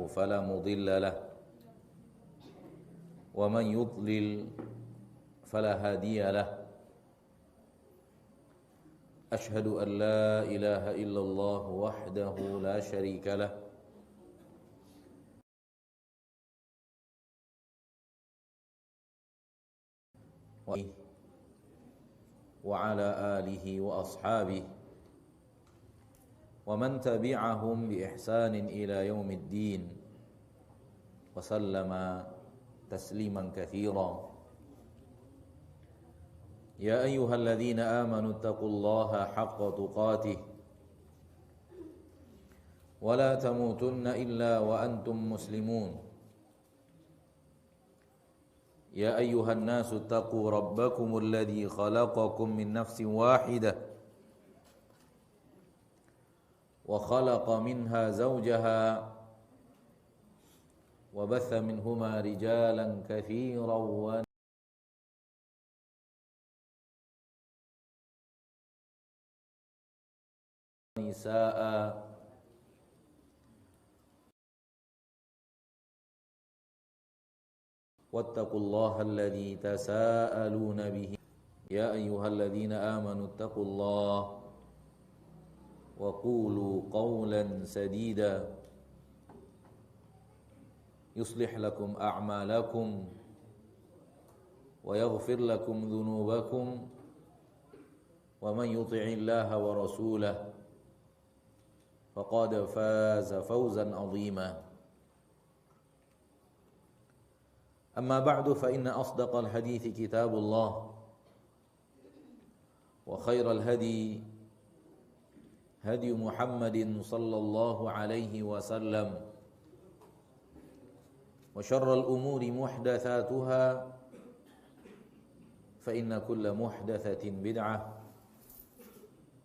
فلا مضل له ومن يضلل فلا هادي له أشهد أن لا إله إلا الله وحده لا شريك له وعلى آله وأصحابه ومن تبعهم بإحسان إلى يوم الدين وسلم تسليما كثيرا يا أيها الذين آمنوا اتقوا الله حق تقاته ولا تموتن إلا وأنتم مسلمون يا أيها الناس اتقوا ربكم الذي خلقكم من نفس واحدة وخلق منها زوجها وبث منهما رجالا كثيرا ونساء واتقوا الله الذي تساءلون به يا أيها الذين آمنوا اتقوا الله وقولوا قولا سديدا يصلح لكم أعمالكم ويغفر لكم ذنوبكم ومن يطع الله ورسوله فقد فاز فوزا عظيما أما بعد فإن أصدق الحديث كتاب الله وخير الهدي هدي محمد صلى الله عليه وسلم وشر الأمور محدثاتها فإن كل محدثة بدعة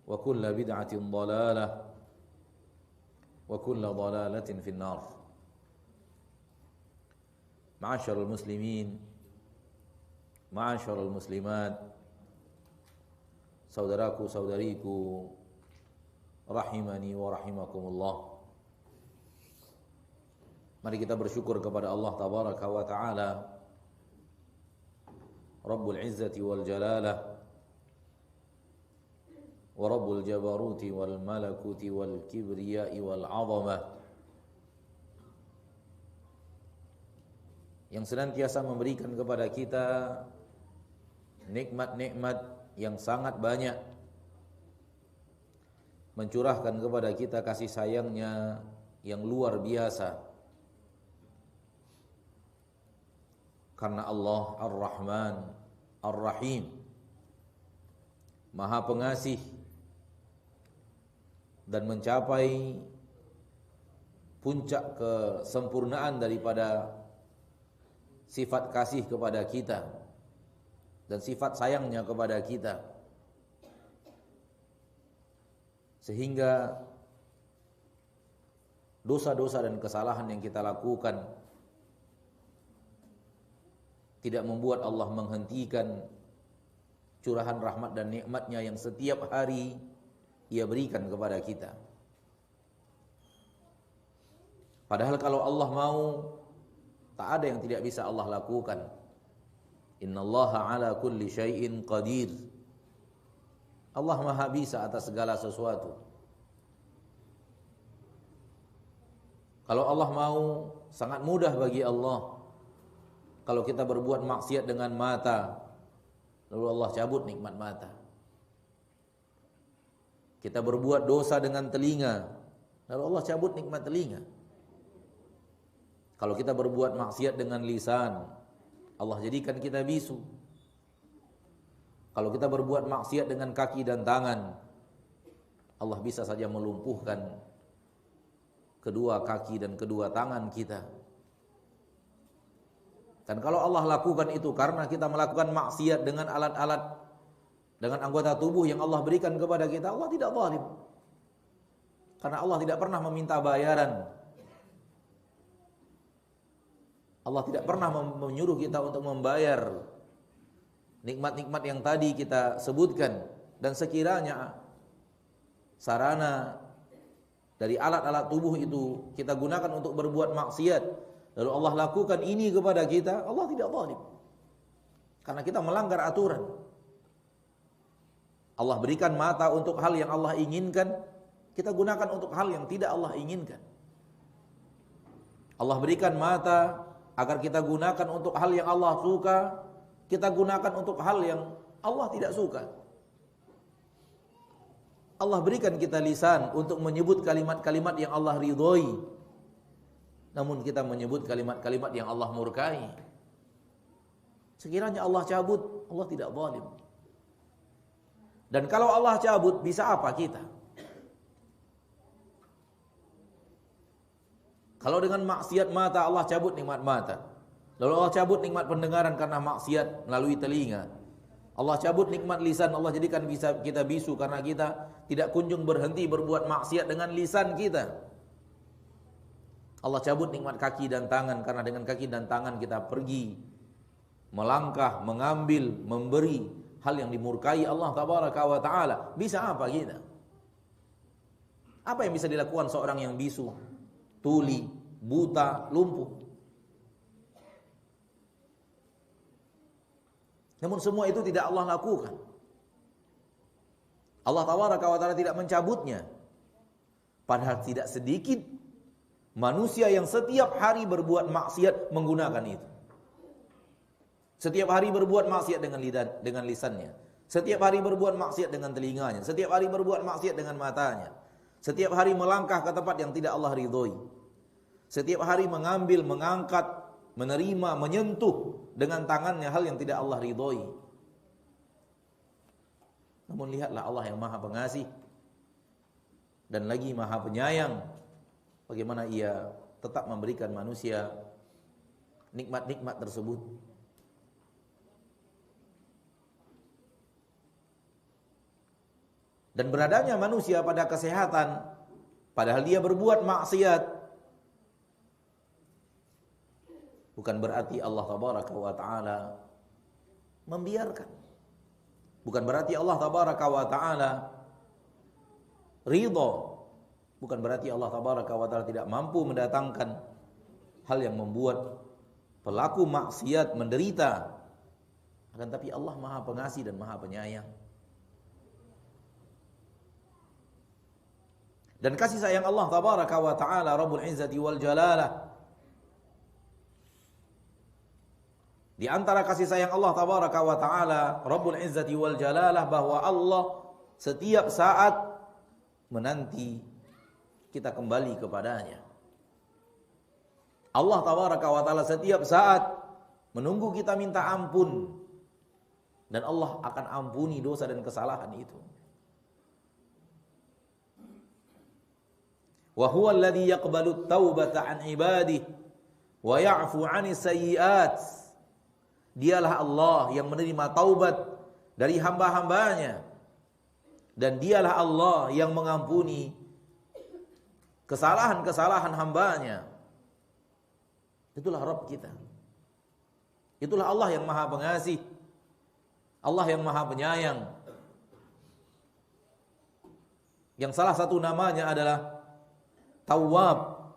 وكل بدعة ضلالة وكل ضلالة في النار Ma'asyiral muslimin, ma'asyiral muslimat, saudaraku saudariku rahimani wa rahimakumullah. Mari kita bersyukur kepada Allah tabaraka wa taala Rabbul Izzati wal Jalalah wa Rabbul Jabaruti wal Malakuti wal Kibriyai wal Azamah, yang senantiasa memberikan kepada kita nikmat-nikmat yang sangat banyak, mencurahkan kepada kita kasih sayangnya yang luar biasa. Karena Allah Ar-Rahman Ar-Rahim, Maha Pengasih, dan mencapai puncak kesempurnaan daripada sifat kasih kepada kita dan sifat sayangnya kepada kita, sehingga dosa-dosa dan kesalahan yang kita lakukan tidak membuat Allah menghentikan curahan rahmat dan nikmatnya yang setiap hari Ia berikan kepada kita. Padahal kalau Allah mau, tak ada yang tidak bisa Allah lakukan. Innallaha ala kulli syai'in qadir. Allah Maha bisa atas segala sesuatu. Kalau Allah mau, sangat mudah bagi Allah. Kalau kita berbuat maksiat dengan mata, lalu Allah cabut nikmat mata. Kita berbuat dosa dengan telinga, lalu Allah cabut nikmat telinga. Kalau kita berbuat maksiat dengan lisan, Allah jadikan kita bisu. Kalau kita berbuat maksiat dengan kaki dan tangan, Allah bisa saja melumpuhkan kedua kaki dan kedua tangan kita. Dan kalau Allah lakukan itu karena kita melakukan maksiat dengan alat-alat, dengan anggota tubuh yang Allah berikan kepada kita, Allah tidak zalim. Karena Allah tidak pernah meminta bayaran. Allah tidak pernah menyuruh kita untuk membayar nikmat-nikmat yang tadi kita sebutkan. Dan sekiranya sarana dari alat-alat tubuh itu kita gunakan untuk berbuat maksiat, lalu Allah lakukan ini kepada kita, Allah tidak zalim. Karena kita melanggar aturan. Allah berikan mata untuk hal yang Allah inginkan, kita gunakan untuk hal yang tidak Allah inginkan. Allah berikan mata agar kita gunakan untuk hal yang Allah suka, kita gunakan untuk hal yang Allah tidak suka. Allah berikan kita lisan untuk menyebut kalimat-kalimat yang Allah ridhoi, namun kita menyebut kalimat-kalimat yang Allah murkai. Sekiranya Allah cabut, Allah tidak zalim. Dan kalau Allah cabut, bisa apa kita? Kalau dengan maksiat mata Allah cabut nikmat mata, lalu Allah cabut nikmat pendengaran karena maksiat melalui telinga, Allah cabut nikmat lisan, Allah jadikan kita bisu karena kita tidak kunjung berhenti berbuat maksiat dengan lisan kita. Allah cabut nikmat kaki dan tangan karena dengan kaki dan tangan kita pergi, melangkah, mengambil, memberi hal yang dimurkai Allah tabaraka wa taala. Bisa apa kita? Apa yang bisa dilakukan seorang yang bisu, tuli, buta, lumpuh? Namun semua itu tidak Allah lakukan. Allah tabaraka wa taala tidak mencabutnya. Padahal tidak sedikit manusia yang setiap hari berbuat maksiat menggunakan itu. Setiap hari berbuat maksiat dengan lisannya. Setiap hari berbuat maksiat dengan telinganya. Setiap hari berbuat maksiat dengan matanya. Setiap hari melangkah ke tempat yang tidak Allah ridhoi. Setiap hari mengambil, mengangkat, menerima, menyentuh dengan tangannya hal yang tidak Allah ridhoi. Namun lihatlah Allah yang Maha Pengasih dan lagi Maha Penyayang, bagaimana Ia tetap memberikan manusia nikmat-nikmat tersebut. Dan beradanya manusia pada kesehatan, padahal dia berbuat maksiat, bukan berarti Allah tabaraka wa taala membiarkan. Bukan berarti Allah tabaraka wa taala ridha. Bukan berarti Allah tabaraka wa taala tidak mampu mendatangkan hal yang membuat pelaku maksiat menderita. Akan tapi Allah Maha Pengasih dan Maha Penyayang. Dan kasih sayang Allah tabaraka wa taala Rabbul Izzati wal Jalalah, di antara kasih sayang Allah tabaraka wa taala Rabbul Izzati wal Jalalah, bahwa Allah setiap saat menanti kita kembali kepadanya. Allah tabaraka wa taala setiap saat menunggu kita minta ampun, dan Allah akan ampuni dosa dan kesalahan itu. Wa huwa alladhi yaqbalu at-taubata 'an ibadihi wa ya'fu 'anis sayyi'at. Dialah Allah yang menerima taubat dari hamba-hambanya, dan dialah Allah yang mengampuni kesalahan-kesalahan hambanya. Itulah Rabb kita. Itulah Allah yang Maha Pengasih, Allah yang Maha Penyayang, yang salah satu namanya adalah Tawwab,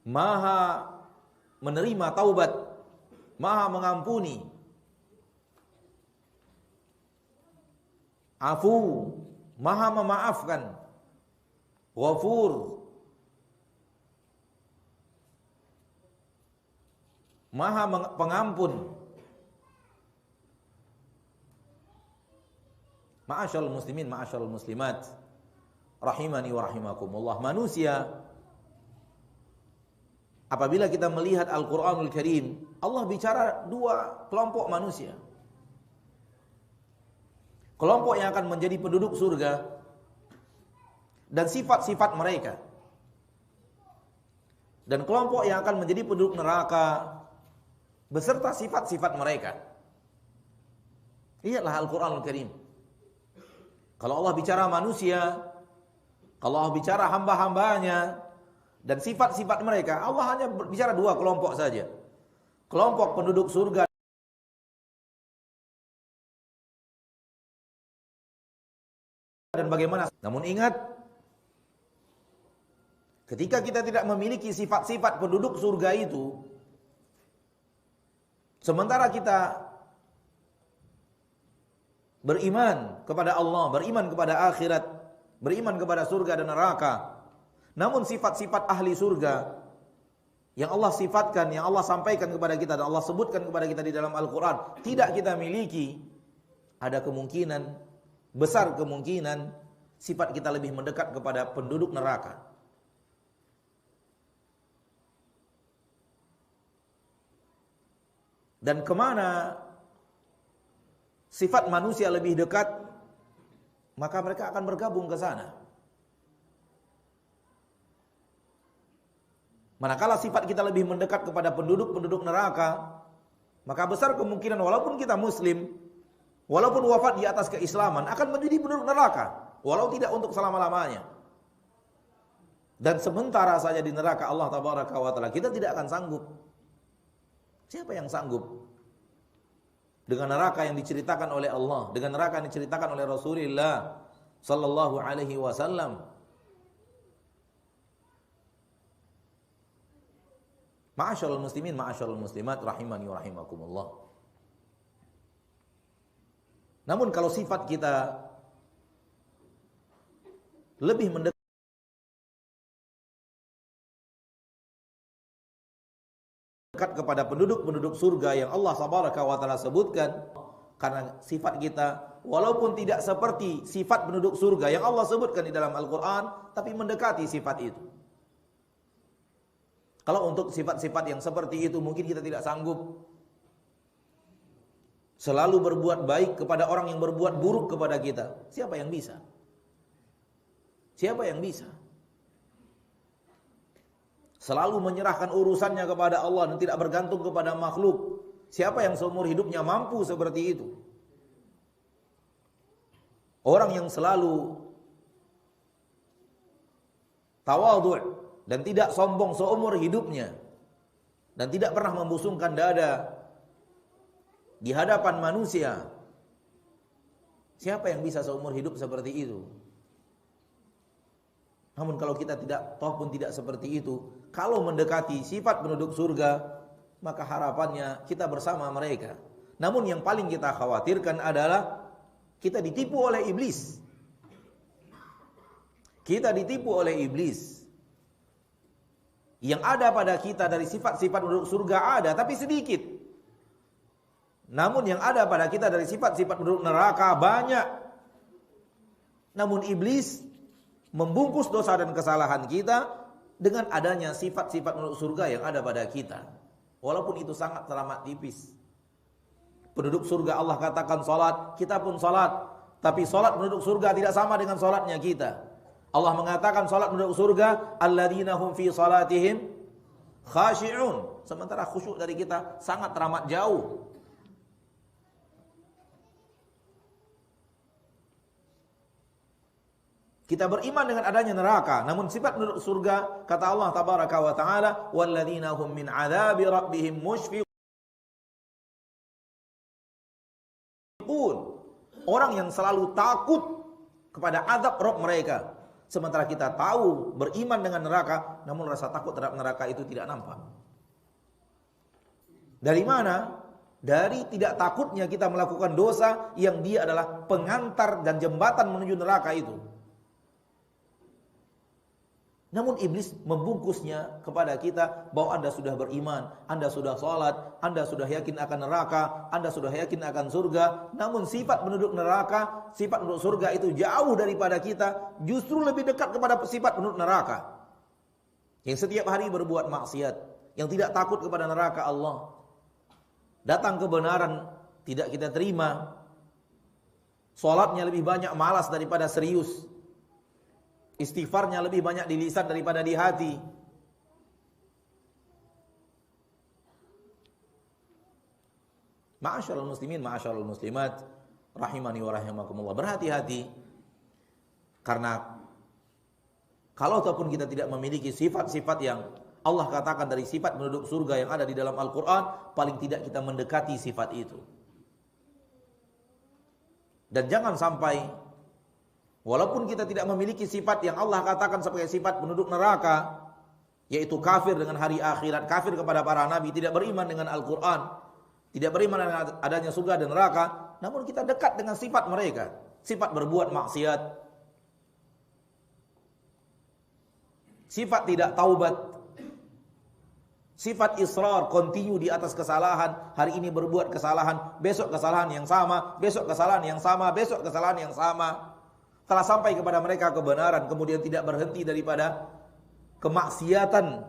Maha menerima taubat, Maha mengampuni. Afu, Maha memaafkan. Ghafur, Maha pengampun. Ma'asyarul muslimin, ma'asyarul muslimat, rahimani wa rahimakumullah. Manusia, apabila kita melihat Al-Quranul Karim, Allah bicara dua kelompok manusia. Kelompok yang akan menjadi penduduk surga dan sifat-sifat mereka, dan kelompok yang akan menjadi penduduk neraka beserta sifat-sifat mereka. Lihatlah Al-Quranul Karim. Kalau Allah bicara manusia, kalau Allah bicara hamba-hambanya dan sifat-sifat mereka, Allah hanya bicara dua kelompok saja. Kelompok penduduk surga dan bagaimana. Namun ingat, Ketika kita tidak memiliki sifat-sifat penduduk surga itu, sementara kita beriman kepada Allah, beriman kepada akhirat, beriman kepada surga dan neraka, namun sifat-sifat ahli surga yang Allah sifatkan, yang Allah sampaikan kepada kita dan Allah sebutkan kepada kita di dalam Al-Quran tidak kita miliki, ada kemungkinan, besar kemungkinan sifat kita lebih mendekat kepada penduduk neraka. Dan kemana sifat manusia lebih dekat, maka mereka akan bergabung ke sana. Manakala sifat kita lebih mendekat kepada penduduk-penduduk neraka, maka besar kemungkinan walaupun kita muslim, walaupun wafat di atas keislaman, akan menjadi penduduk neraka, walau tidak untuk selama-lamanya. Dan sementara saja di neraka Allah Tabaraka wa Ta'ala, kita tidak akan sanggup. Siapa yang sanggup dengan neraka yang diceritakan oleh Allah, dengan neraka yang diceritakan oleh Rasulullah sallallahu alaihi wasallam? Ma'asyiral muslimin, ma'asyiral muslimat, rahimani wa rahimakumullah. Namun kalau sifat kita lebih mendekat kepada penduduk-penduduk surga yang Allah Tabaraka wa Ta'ala sebutkan, karena sifat kita walaupun tidak seperti sifat penduduk surga yang Allah sebutkan di dalam Al-Quran, tapi mendekati sifat itu. Kalau untuk sifat-sifat yang seperti itu mungkin kita tidak sanggup. Selalu berbuat baik kepada orang yang berbuat buruk kepada kita, siapa yang bisa? Siapa yang bisa? Selalu menyerahkan urusannya kepada Allah dan tidak bergantung kepada makhluk. Siapa yang seumur hidupnya mampu seperti itu? Orang yang selalu tawadhu' dan tidak sombong seumur hidupnya, dan tidak pernah membusungkan dada di hadapan manusia. Siapa yang bisa seumur hidup seperti itu? Namun kalau kita tidak, toh pun tidak seperti itu, kalau mendekati sifat penduduk surga, maka harapannya kita bersama mereka. Namun yang paling kita khawatirkan adalah kita ditipu oleh iblis. Kita ditipu oleh iblis. Yang ada pada kita dari sifat-sifat penduduk surga ada, tapi sedikit. Namun yang ada pada kita dari sifat-sifat penduduk neraka banyak. Namun iblis membungkus dosa dan kesalahan kita dengan adanya sifat-sifat penduduk surga yang ada pada kita. Walaupun itu sangat teramat tipis. Penduduk surga Allah katakan salat, kita pun salat. Tapi salat penduduk surga tidak sama dengan salatnya kita. Allah mengatakan salat penduduk surga, alladzina hum fi salatihim khashi'un. Sementara khusyuk dari kita sangat teramat jauh. Kita beriman dengan adanya neraka, namun sifat penduduk surga, kata Allah Tabaraka wa Ta'ala, walladzina hum min 'adzabi rabbihim mushfiqun. Orang yang selalu takut kepada azab Rabb mereka. Sementara kita tahu beriman dengan neraka, namun rasa takut terhadap neraka itu tidak nampak. Dari mana? Dari tidak takutnya kita melakukan dosa yang dia adalah pengantar dan jembatan menuju neraka itu. Namun iblis membungkusnya kepada kita bahwa Anda sudah beriman, Anda sudah sholat, Anda sudah yakin akan neraka, Anda sudah yakin akan surga. Namun sifat penduduk neraka, sifat penduduk surga itu jauh daripada kita, justru lebih dekat kepada sifat penduduk neraka. Yang setiap hari berbuat maksiat, yang tidak takut kepada neraka Allah. Datang kebenaran tidak kita terima. Sholatnya lebih banyak malas daripada serius. Istighfarnya lebih banyak di lisan daripada di hati. Ma'asyiral muslimin, ma'asyiral muslimat, rahimani wa rahimakumullah. Berhati-hati. Karena kalau ataupun kita tidak memiliki sifat-sifat yang Allah katakan dari sifat penduduk surga yang ada di dalam Al-Quran, paling tidak kita mendekati sifat itu. Dan jangan sampai Walaupun kita tidak memiliki sifat yang Allah katakan sebagai sifat penduduk neraka, yaitu kafir dengan hari akhirat, kafir kepada para nabi, tidak beriman dengan Al-Quran, tidak beriman dengan adanya surga dan neraka, namun kita dekat dengan sifat mereka, sifat berbuat maksiat, sifat tidak taubat, sifat israr, continue di atas kesalahan, hari ini berbuat kesalahan, besok kesalahan yang sama, besok kesalahan yang sama, besok kesalahan yang sama. Telah sampai kepada mereka kebenaran, kemudian tidak berhenti daripada kemaksiatan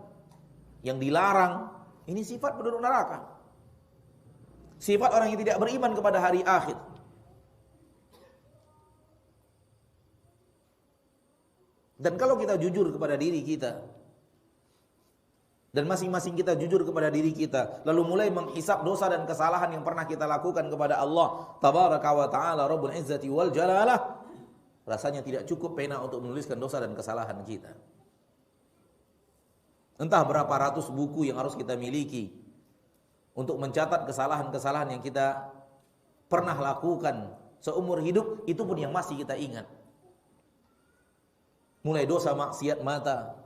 yang dilarang. Ini sifat penduduk neraka. Sifat orang yang tidak beriman kepada hari akhir. Dan kalau kita jujur kepada diri kita, dan masing-masing kita jujur kepada diri kita, lalu mulai menghisap dosa dan kesalahan yang pernah kita lakukan kepada Allah Tabaraka wa Ta'ala Rabbul Izzati wal Jalalah, rasanya tidak cukup pena untuk menuliskan dosa dan kesalahan kita. Entah berapa ratus buku yang harus kita miliki untuk mencatat kesalahan-kesalahan yang kita pernah lakukan seumur hidup, itu pun yang masih kita ingat. Mulai dosa maksiat mata,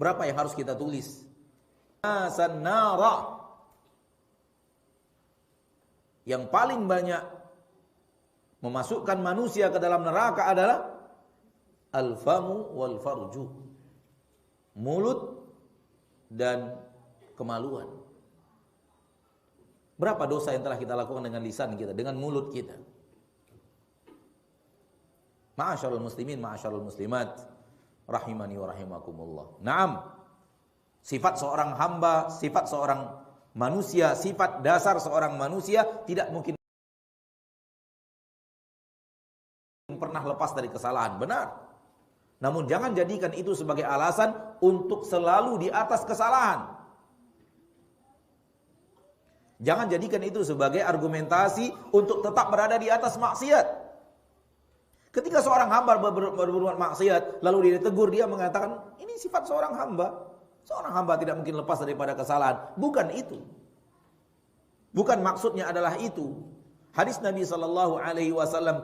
berapa yang harus kita tulis? Nasan nara. Yang paling banyak memasukkan manusia ke dalam neraka adalah al-famu wal farju. Mulut dan kemaluan. Berapa dosa yang telah kita lakukan dengan lisan kita, dengan mulut kita? Ma'asyarul muslimin, ma'asyarul muslimat, rahimani wa rahimakumullah. Naam. Sifat seorang hamba, sifat seorang manusia, sifat dasar seorang manusia tidak mungkin pernah lepas dari kesalahan, benar. Namun jangan jadikan itu sebagai alasan untuk selalu di atas kesalahan. Jangan jadikan itu sebagai argumentasi untuk tetap berada di atas maksiat. Ketika seorang hamba berbuat maksiat, lalu dia ditegur, dia mengatakan, ini sifat seorang hamba. Seorang hamba tidak mungkin lepas daripada kesalahan. Bukan itu. Bukan maksudnya adalah itu. Hadis Nabi SAW,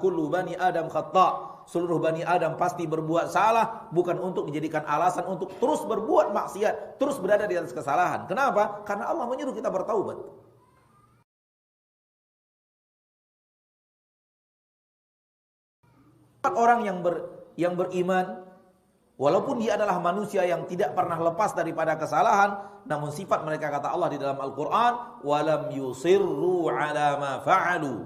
kullu bani Adam khata'. Seluruh bani Adam pasti berbuat salah. Bukan untuk dijadikan alasan untuk terus berbuat maksiat. Terus berada di atas kesalahan. Kenapa? Karena Allah menyuruh kita bertaubat. Orang yang beriman, walaupun dia adalah manusia yang tidak pernah lepas daripada kesalahan, namun sifat mereka, kata Allah di dalam Al-Quran, walam yusirru ala ma fa'alu.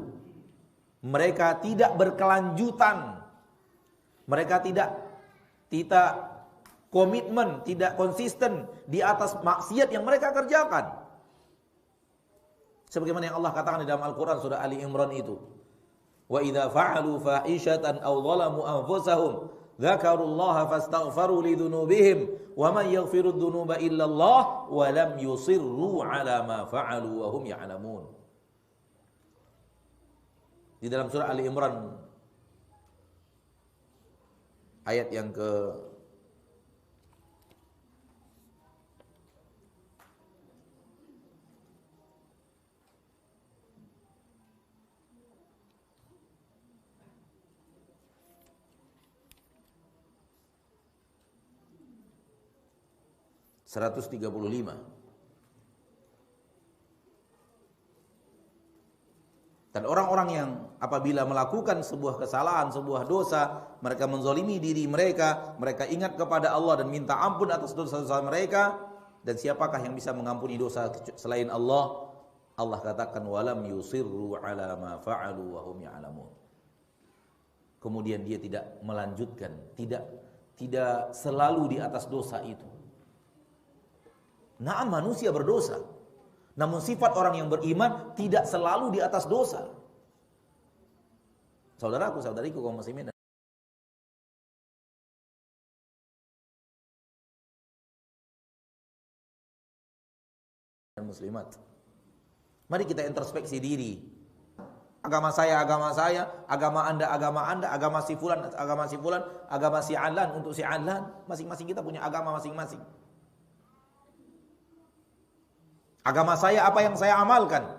Mereka tidak berkelanjutan, mereka tidak komitmen, tidak konsisten di atas maksiat yang mereka kerjakan. Sebagaimana yang Allah katakan di dalam Al-Quran surah Ali Imran itu, wa idza fa'alu fahishatan aw zalamu anfusahum dzakarullaha fastaghfaru lidzunubihim wa man yaghfiru dzunuba illa Allah wa lam yusirru ala ma fa'alu wa hum ya'lamun. Di dalam surah Ali Imran ayat yang ke 135. Dan orang-orang yang apabila melakukan sebuah kesalahan, sebuah dosa, mereka menzalimi diri mereka, mereka ingat kepada Allah dan minta ampun atas dosa-dosa mereka, dan siapakah yang bisa mengampuni dosa selain Allah? Allah katakan walam yusirru ala ma fa'alu wa hum ya'lamun. Kemudian dia tidak melanjutkan, tidak selalu di atas dosa itu. Nah, manusia berdosa. Namun sifat orang yang beriman tidak selalu di atas dosa. Saudaraku, saudariku kaum muslimin dan muslimat. Mari kita introspeksi diri. Agama saya, agama Anda, agama si fulan, agama si Alan untuk si Alan. Masing-masing kita punya agama masing-masing. Agama saya apa yang saya amalkan.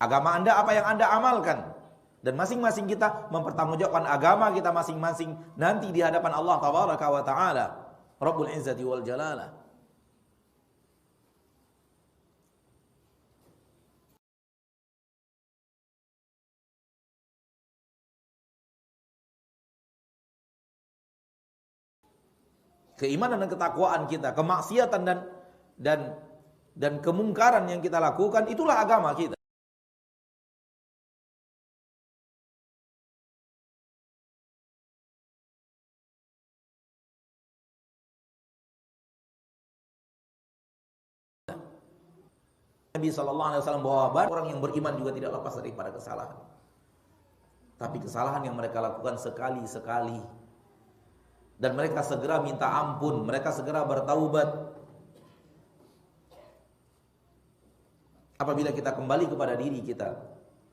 Agama Anda apa yang Anda amalkan. Dan masing-masing kita mempertanggungjawabkan agama kita masing-masing nanti di hadapan Allah Tabaraka wa Ta'ala, Rabbul Izzati wal Jalalah. Keimanan dan ketakwaan kita, kemaksiatan dan kemungkaran yang kita lakukan, itulah agama kita. Nabi SAW bawa orang yang beriman juga tidak lepas daripada kesalahan. Tapi kesalahan yang mereka lakukan sekali-sekali. Dan mereka segera minta ampun, mereka segera bertaubat. Apabila kita kembali kepada diri kita,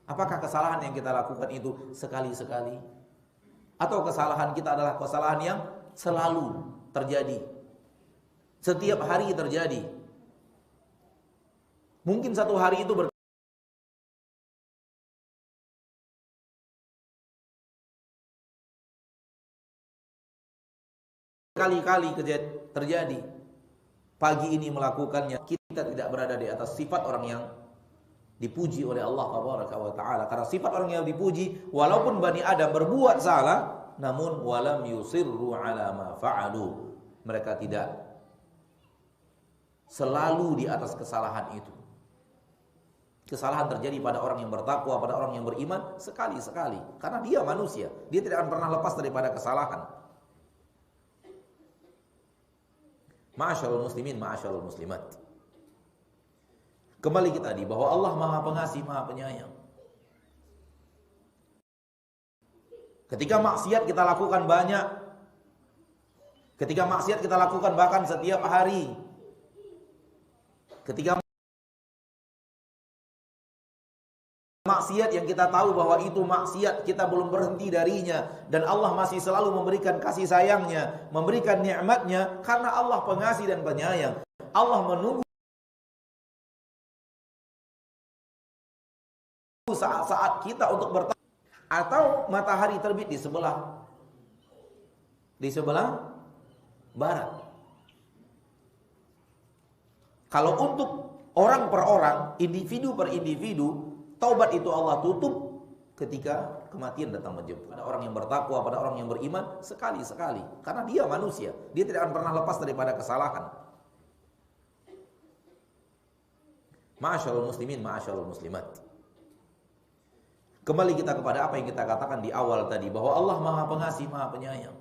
apakah kesalahan yang kita lakukan itu sekali-sekali? Atau kesalahan kita adalah kesalahan yang selalu terjadi, setiap hari terjadi? Mungkin satu hari itu berkali-kali terjadi. Pagi ini melakukannya, kita tidak berada di atas sifat orang yang dipuji oleh Allah Tabaraka wa Ta'ala. Karena sifat orang yang dipuji, walaupun Bani Adam berbuat salah, namun walam yusirru ala ma fa'alu. Mereka tidak selalu di atas kesalahan itu. Kesalahan terjadi pada orang yang bertakwa, pada orang yang beriman sekali-sekali. Karena dia manusia, dia tidak akan pernah lepas daripada kesalahan. Ma'asyarul muslimin, ma'asyarul muslimat. Kembali kita tadi bahwa Allah Maha Pengasih, Maha Penyayang. Ketika maksiat kita lakukan banyak, ketika maksiat kita lakukan bahkan setiap hari, ketika maksiat yang kita tahu bahwa itu maksiat, kita belum berhenti darinya, dan Allah masih selalu memberikan kasih sayangnya, memberikan nikmatnya, karena Allah pengasih dan penyayang. Allah menunggu saat-saat kita untuk bertaubat. Atau matahari terbit di sebelah barat. Kalau untuk orang per orang, individu per individu, taubat itu Allah tutup ketika kematian datang menjemput. Pada orang yang bertakwa, pada orang yang beriman sekali-sekali. Karena dia manusia, dia tidak akan pernah lepas daripada kesalahan. Ma'asyarul muslimin, ma'asyarul muslimat. Kembali kita kepada apa yang kita katakan di awal tadi, bahwa Allah Maha Pengasih, Maha Penyayang.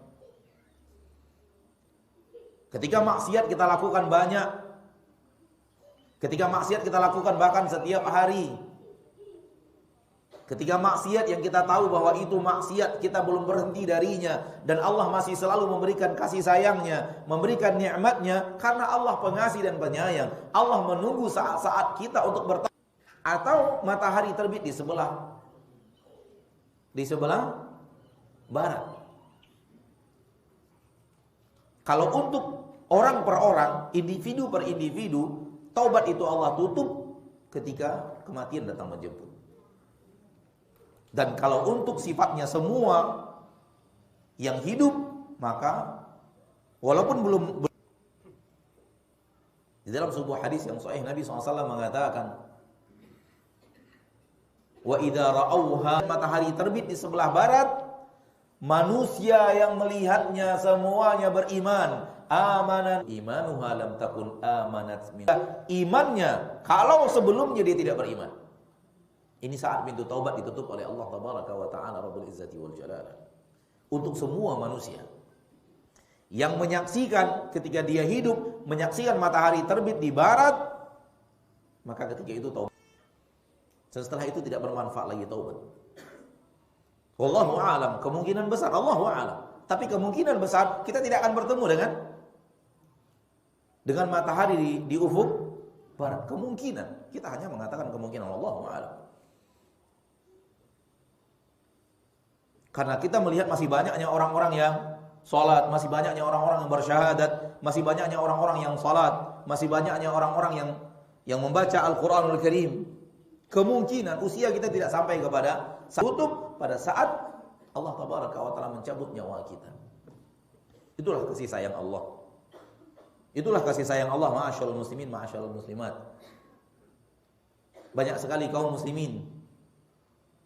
Ketika maksiat kita lakukan banyak, ketika maksiat kita lakukan bahkan setiap hari, ketika maksiat yang kita tahu bahwa itu maksiat, kita belum berhenti darinya, dan Allah masih selalu memberikan kasih sayangnya, memberikan nikmatnya, karena Allah pengasih dan penyayang. Allah menunggu saat-saat kita untuk bertaubat. Atau matahari terbit di sebelah barat. Kalau untuk orang per orang, individu per individu, taubat itu Allah tutup ketika kematian datang menjemput. Dan kalau untuk sifatnya semua yang hidup, maka walaupun belum, di dalam sebuah hadis yang sahih Nabi SAW mengatakan, wa idza ra'auha, matahari terbit di sebelah barat, manusia yang melihatnya semuanya beriman. Amanan imanuha lam takun amanat min. Imannya kalau sebelumnya dia tidak beriman. Ini saat pintu taubat ditutup oleh Allah Tabaraka wa Ta'ala, Rabbul Izzati wal Jalalah. Untuk semua manusia yang menyaksikan ketika dia hidup, menyaksikan matahari terbit di barat, maka ketika itu taubat. Dan setelah itu tidak bermanfaat lagi taubat. Wallahu a'lam, kemungkinan besar, Allahu a'lam. Tapi kemungkinan besar kita tidak akan bertemu dengan matahari di ufuk barat. Kemungkinan Kita hanya mengatakan kemungkinan, Allah a'lam. Karena kita melihat masih banyaknya orang-orang yang salat, masih banyaknya orang-orang yang bersyahadat, masih banyaknya orang-orang yang salat, masih banyaknya orang-orang yang membaca Al-Qur'anul Karim. Kemungkinan usia kita tidak sampai kepada tutup pada saat Allah Tabaraka wa Ta'ala mencabut nyawa kita. Itulah kasih sayang Allah. Itulah kasih sayang Allah, ma'asyarul muslimin, ma'asyarul muslimat. Banyak sekali kaum muslimin,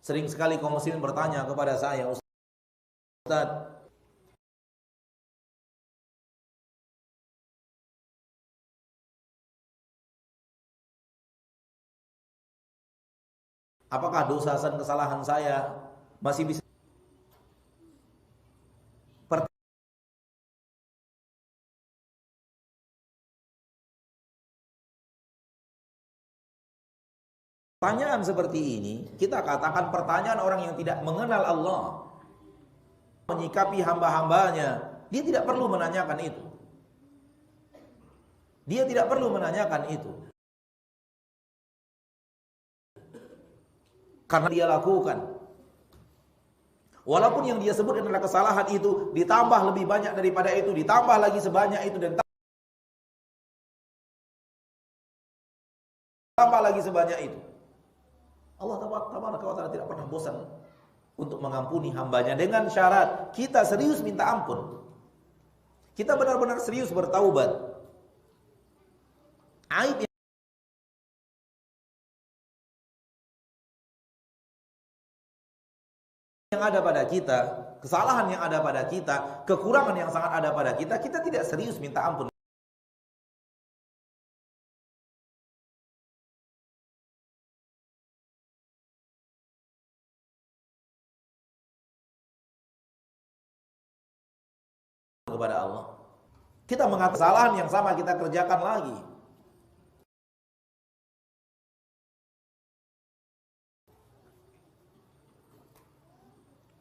sering sekali kaum muslimin bertanya kepada saya, Ustaz, apakah dosa dan kesalahan saya masih bisa? Pertanyaan seperti ini, kita katakan pertanyaan orang yang tidak mengenal Allah. Menyikapi hamba-hambanya, dia tidak perlu menanyakan itu. Dia tidak perlu menanyakan itu. Karena dia lakukan. Walaupun yang dia sebut adalah kesalahan itu, ditambah lebih banyak daripada itu, ditambah lagi sebanyak itu, dan tambah lagi sebanyak itu. Allah Tabaraka wa Ta'ala tidak pernah bosan untuk mengampuni hambanya dengan syarat kita serius minta ampun. Kita benar-benar serius bertaubat. Aib yang ada pada kita, kesalahan yang ada pada kita, kekurangan yang sangat ada pada kita, kita tidak serius minta ampun. Kepada Allah. Kita mengatakan kesalahan yang sama kita kerjakan lagi.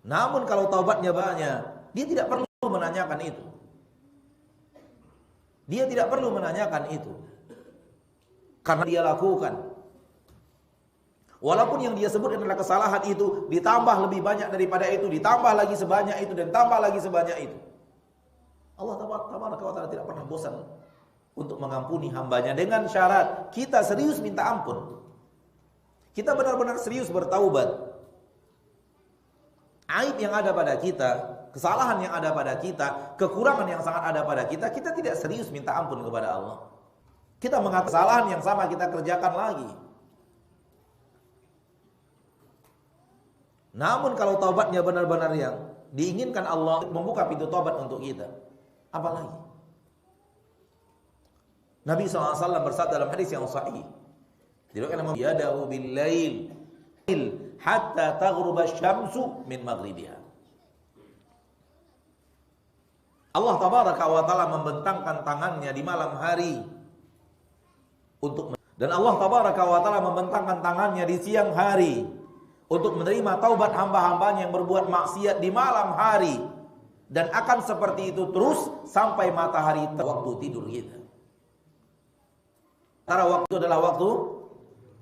Namun kalau taubatnya banyak, dia tidak perlu menanyakan itu. Dia tidak perlu menanyakan itu. Karena dia lakukan. Walaupun yang dia sebut adalah kesalahan itu, ditambah lebih banyak daripada itu, ditambah lagi sebanyak itu, dan tambah lagi sebanyak itu. Allah Tabaraka wa Ta'ala tidak pernah bosan untuk mengampuni hambanya dengan syarat kita serius minta ampun. Kita benar-benar serius bertaubat. Aib yang ada pada kita, kesalahan yang ada pada kita, kekurangan yang sangat ada pada kita, kita tidak serius minta ampun kepada Allah. Kita mengatakan kesalahan yang sama kita kerjakan lagi. Namun kalau taubatnya benar-benar yang diinginkan Allah, membuka pintu taubat untuk kita, apalagi Nabi SAW bersabda dalam hadis yang sahih, diriwayatkan yadahu bil lail hatta taghruba asy-syamsu min maghribiha. Allah Tabaraka wa Ta'ala membentangkan tangannya di malam hari dan Allah Tabaraka wa Ta'ala membentangkan tangannya di siang hari untuk menerima taubat hamba-hambanya yang berbuat maksiat di malam hari. Dan akan seperti itu terus sampai matahari waktu tidur kita. Antara waktu adalah waktu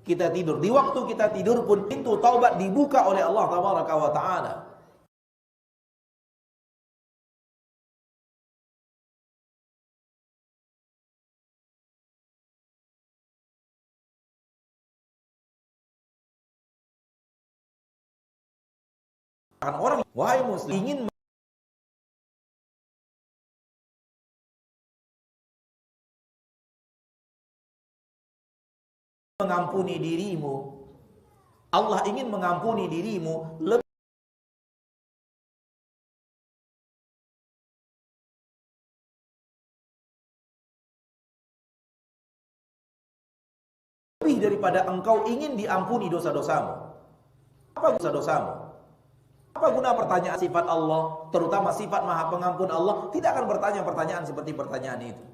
kita tidur. Di waktu kita tidur pun pintu taubat dibuka oleh Allah Tabaraka wa Ta'ala. Orang, wahai muslim, ingin mengampuni dirimu, Allah ingin mengampuni dirimu lebih daripada engkau ingin diampuni dosa-dosamu. Apa dosa-dosamu? Apa guna pertanyaan sifat Allah, terutama sifat Maha Pengampun Allah, tidak akan bertanya pertanyaan seperti pertanyaan itu.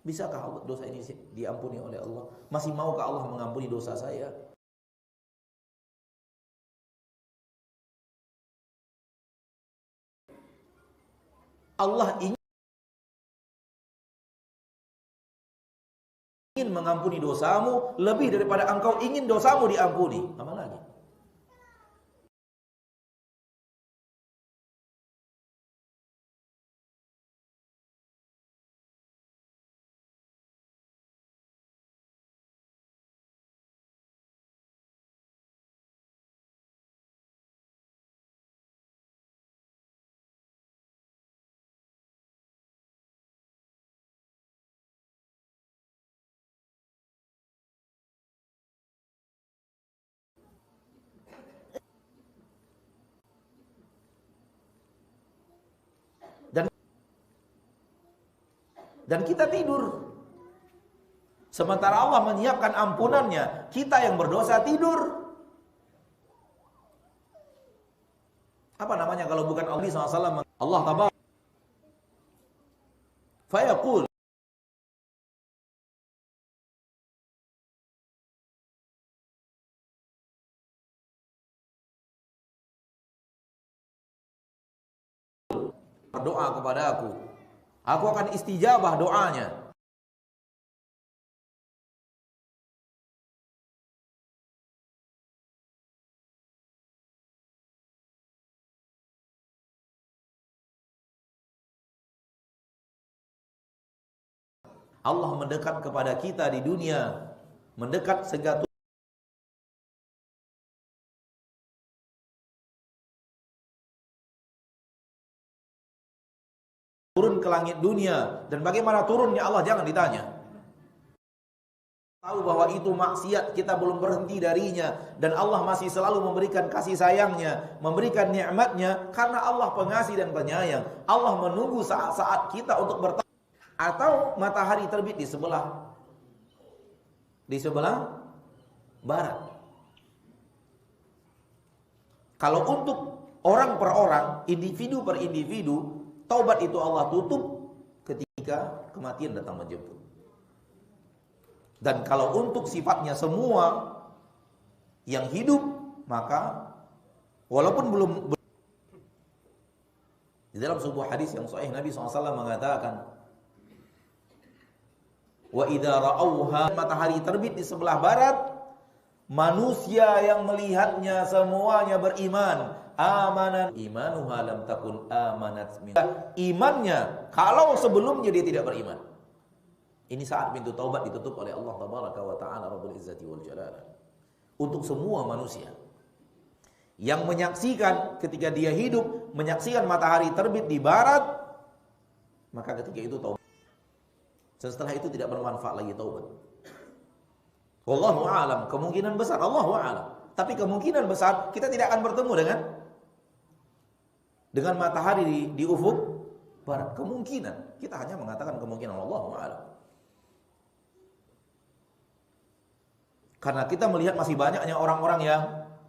Bisakah dosa ini diampuni oleh Allah? Masih maukah Allah mengampuni dosa saya? Allah ingin ingin mengampuni dosamu lebih daripada engkau ingin dosamu diampuni. Apa lagi? Dan kita tidur. Sementara Allah menyiapkan ampunannya, kita yang berdosa tidur. Apa namanya kalau bukan Allah SAW? Allah tabaraka fayaqul, berdoa kepada aku akan istijabah doanya. Allah mendekat kepada kita di dunia, mendekat sehingga turun ke langit dunia. Dan bagaimana turunnya Allah jangan ditanya. Tahu bahwa itu maksiat, kita belum berhenti darinya, dan Allah masih selalu memberikan kasih sayangnya, memberikan nikmatnya, karena Allah pengasih dan penyayang. Allah menunggu saat-saat kita untuk bertaubat. Atau matahari terbit di sebelah barat. Kalau untuk orang per orang, individu per individu, taubat itu Allah tutup ketika kematian datang menjemput. Dan kalau untuk sifatnya semua yang hidup, maka walaupun belum di dalam sebuah hadis yang sahih Nabi SAW mengatakan, wa idza ra'auha, matahari terbit di sebelah barat, manusia yang melihatnya semuanya beriman. Amanan imanuha lam takun amanat min. Imannya kalau sebelumnya dia tidak beriman. Ini saat pintu taubat ditutup oleh Allah tabaraka wa taala Rabbul Izzati wal Jalala. Untuk semua manusia yang menyaksikan ketika dia hidup, menyaksikan matahari terbit di barat, maka ketika itu taubat. Setelah itu tidak bermanfaat lagi taubat. Wallahu a'lam, kemungkinan besar Allahu a'lam. Tapi kemungkinan besar kita tidak akan bertemu dengan matahari di ufuk barat. Kemungkinan, kita hanya mengatakan kemungkinan, Allahu a'lam. Karena kita melihat masih banyaknya orang-orang yang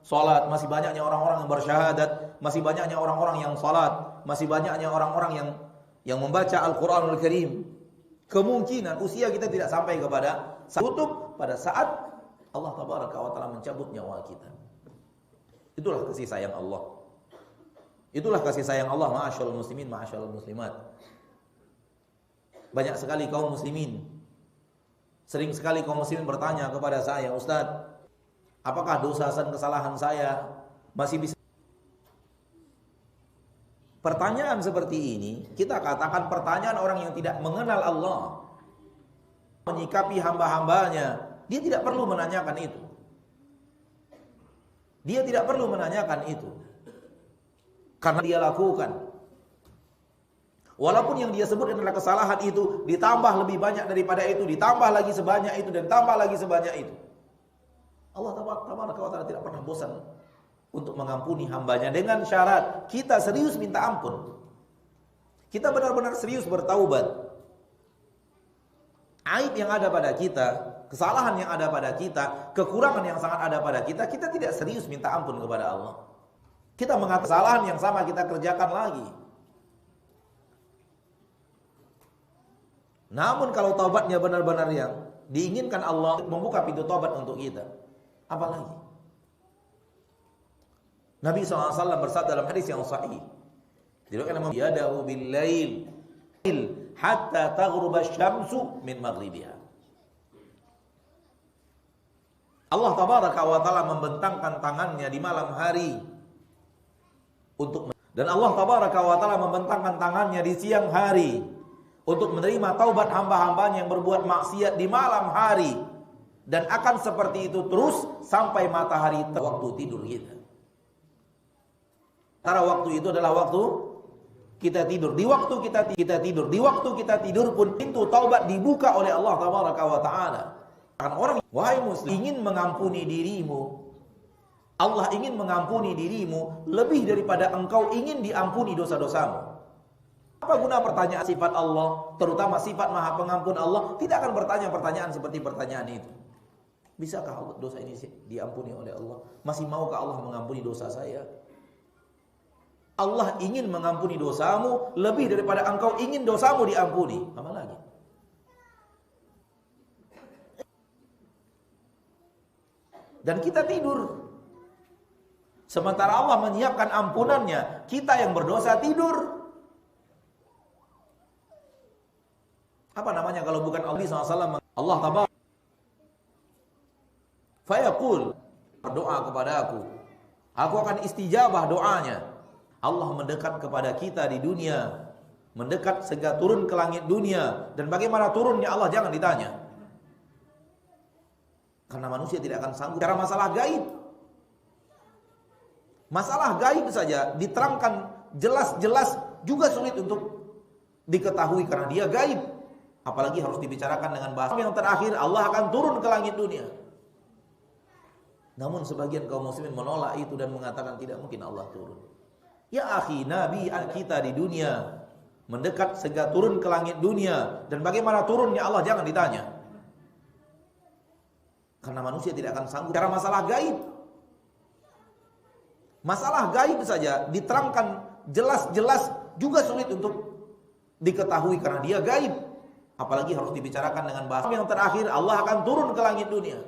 salat, masih banyaknya orang-orang yang bersyahadat, masih banyaknya orang-orang yang salat, masih banyaknya orang-orang yang membaca Al-Qur'anul Karim. Kemungkinan usia kita tidak sampai kepada tutup pada saat Allah tabaraka wa taala mencabut nyawa kita. Itulah kasih sayang Allah. Itulah kasih sayang Allah, ma'asyarul muslimin, ma'asyarul muslimat. Banyak sekali kaum muslimin, sering sekali kaum muslimin bertanya kepada saya, Ustaz, apakah dosa dan kesalahan saya masih bisa? Pertanyaan seperti ini, kita katakan pertanyaan orang yang tidak mengenal Allah. Menyikapi hamba-hambanya, dia tidak perlu menanyakan itu. Dia tidak perlu menanyakan itu. Karena dia lakukan. Walaupun yang dia sebut adalah kesalahan itu, ditambah lebih banyak daripada itu, ditambah lagi sebanyak itu, dan tambah lagi sebanyak itu. Allah tabaraka wa taala tidak pernah bosan untuk mengampuni hambanya dengan syarat kita serius minta ampun. Kita benar-benar serius bertaubat. Aib yang ada pada kita, kesalahan yang ada pada kita, kekurangan yang sangat ada pada kita, kita tidak serius minta ampun kepada Allah. Kita mengatakan kesalahan yang sama kita kerjakan lagi. Namun kalau taubatnya benar-benar yang diinginkan Allah, membuka pintu taubat untuk kita, apa lagi? Nabi SAW bersabda dalam hadis yang sahih, diriwayatkan Imam yadahu bil lail hatta taghruba asy-syamsu min maghribiha. Allah tabaraka wa ta'ala membentangkan tangannya di malam hari dan Allah tabaraka wa ta'ala membentangkan tangannya di siang hari untuk menerima taubat hamba-hambanya yang berbuat maksiat di malam hari, dan akan seperti itu terus sampai matahari waktu tidur kita. Karena waktu itu adalah waktu kita tidur. Di waktu kita tidur, di waktu kita tidur pun pintu taubat dibuka oleh Allah tabaraka wa ta'ala. Kan orang, wahai muslim, ingin mengampuni dirimu, Allah ingin mengampuni dirimu lebih daripada engkau ingin diampuni dosa-dosamu. Apa guna pertanyaan sifat Allah, terutama sifat Maha Pengampun Allah? Tidak akan bertanya pertanyaan seperti pertanyaan itu. Bisakah dosa ini diampuni oleh Allah? Masih maukah Allah mengampuni dosa saya? Allah ingin mengampuni dosamu lebih daripada engkau ingin dosamu diampuni. Apa lagi? Dan kita tidur. Sementara Allah menyiapkan ampunannya, kita yang berdosa tidur. Apa namanya kalau bukan Allah SAW? Allah tabaraka fayaqul, berdoa kepada aku akan istijabah doanya. Allah mendekat kepada kita di dunia, mendekat sehingga turun ke langit dunia. Dan bagaimana turunnya Allah jangan ditanya, karena manusia tidak akan sanggup. Cara masalah gaib, masalah gaib saja diterangkan jelas-jelas juga sulit untuk diketahui karena dia gaib. Apalagi harus dibicarakan dengan bahasa yang terakhir, Allah akan turun ke langit dunia. Namun sebagian kaum muslimin menolak itu dan mengatakan tidak mungkin Allah turun. Ya akhi, Nabi kita di dunia mendekat sehingga turun ke langit dunia, dan bagaimana turunnya Allah jangan ditanya, karena manusia tidak akan sanggup. Cara masalah gaib saja diterangkan jelas-jelas juga sulit untuk diketahui karena dia gaib. Apalagi harus dibicarakan dengan bahasa yang terakhir, Allah akan turun ke langit dunia.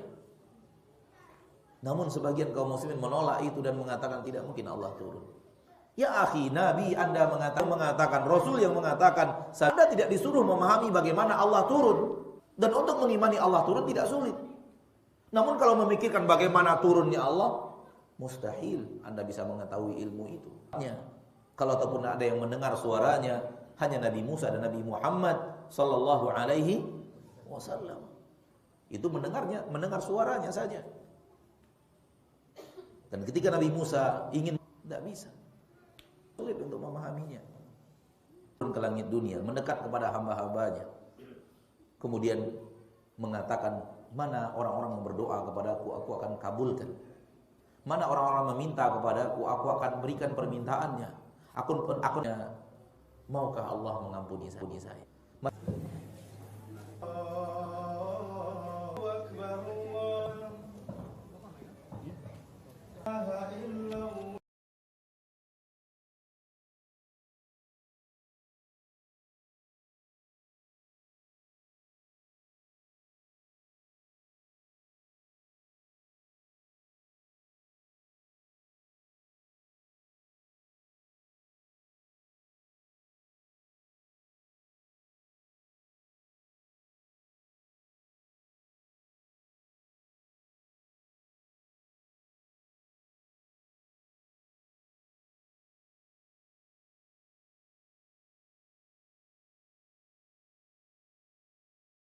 Namun sebagian kaum muslimin menolak itu dan mengatakan tidak mungkin Allah turun. Ya akhi, Nabi Anda mengatakan, Rasul yang mengatakan, Anda tidak disuruh memahami bagaimana Allah turun. Dan untuk mengimani Allah turun tidak sulit. Namun kalau memikirkan bagaimana turunnya Allah, mustahil Anda bisa mengetahui ilmu itu. Kalau ataupun ada yang mendengar suaranya, hanya Nabi Musa dan Nabi Muhammad sallallahu alaihi wasallam. Itu mendengar suaranya saja. Dan ketika Nabi Musa ingin, tidak bisa. Sulit untuk memahaminya. Turun ke langit dunia, mendekat kepada hamba-hambanya. Kemudian mengatakan, mana orang-orang yang berdoa kepadaku, aku akan kabulkan. Mana orang-orang meminta kepadaku, aku akan berikan permintaannya. Maukah Allah mengampuni saya?